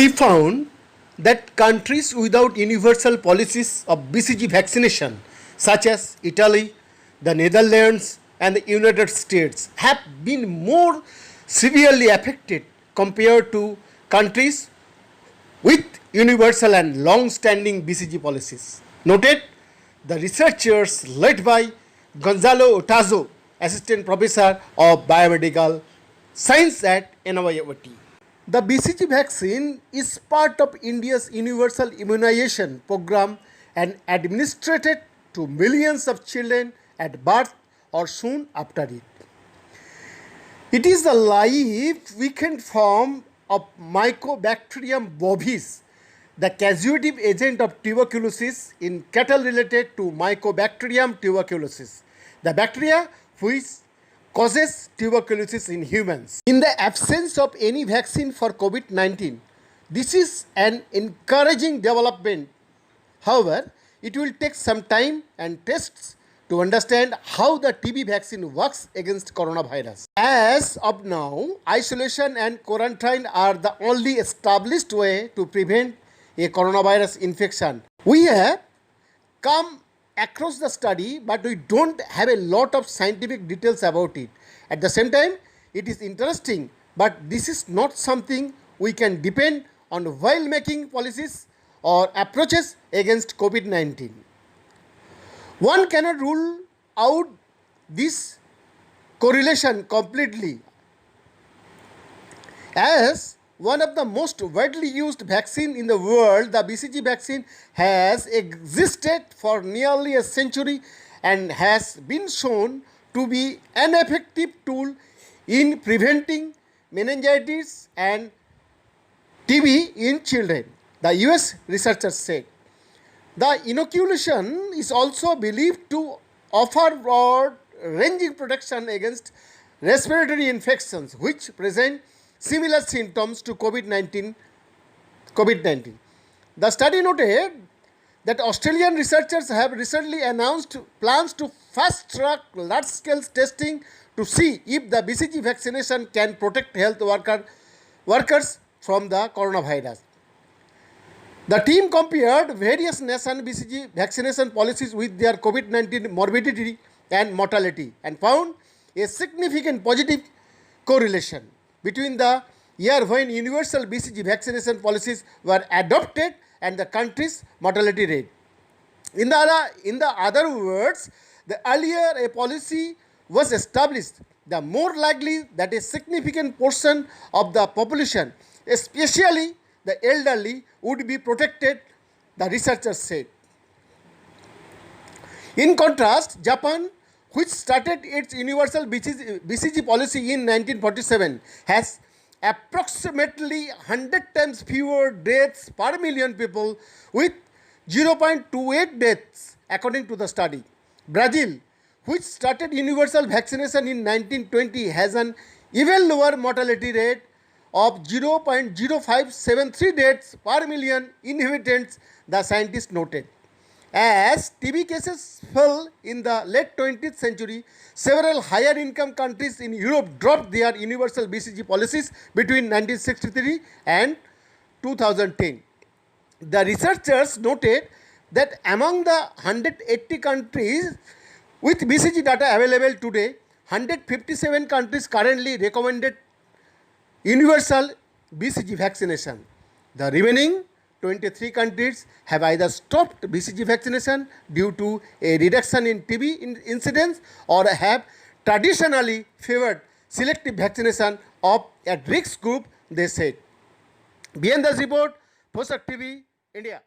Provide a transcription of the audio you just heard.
We found that countries without universal policies of BCG vaccination, such as Italy, the Netherlands, and the United States, have been more severely affected compared to countries with universal and long-standing BCG policies. Noted, the researchers led by Gonzalo Otazo, Assistant Professor of Biomedical Science at NYUT. The BCG vaccine is part of India's universal immunization program and administered to millions of children at birth or soon after it. It is the live weakened form of Mycobacterium bovis, the causative agent of tuberculosis in cattle related to Mycobacterium tuberculosis, the bacteria which causes tuberculosis in humans. In the absence of any vaccine for COVID-19, this is an encouraging development. However, it will take some time and tests to understand how the TB vaccine works against coronavirus. As of now, isolation and quarantine are the only established way to prevent a coronavirus infection. We have come across the study, but we don't have a lot of scientific details about it. At the same time, it is interesting, but this is not something we can depend on while making policies or approaches against COVID-19. One cannot rule out this correlation completely, as one of the most widely used vaccine in the world, the BCG vaccine, has existed for nearly a century and has been shown to be an effective tool in preventing meningitis and TB in children, the US researchers said. The inoculation is also believed to offer broad-ranging protection against respiratory infections which present similar symptoms to COVID-19. The study noted that Australian researchers have recently announced plans to fast-track large-scale testing to see if the BCG vaccination can protect health workers from the coronavirus. The team compared various nation BCG vaccination policies with their COVID-19 morbidity and mortality and found a significant positive correlation between the year when universal BCG vaccination policies were adopted and the country's mortality rate. In the other words, the earlier a policy was established, the more likely that a significant portion of the population, especially the elderly, would be protected, the researchers said. In contrast, Japan, which started its universal BCG policy in 1947, has approximately 100 times fewer deaths per million people with 0.28 deaths according to the study. Brazil, which started universal vaccination in 1920, has an even lower mortality rate of 0.0573 deaths per million inhabitants, the scientists noted. As TB cases fell in the late 20th century, several higher income countries in Europe dropped their universal BCG policies between 1963 and 2010. The researchers noted that among the 180 countries with BCG data available today, 157 countries currently recommended universal BCG vaccination. The remaining 23 countries have either stopped BCG vaccination due to a reduction in TB incidence or have traditionally favored selective vaccination of at-risk group, they said. Behind this report, Posak TV, India.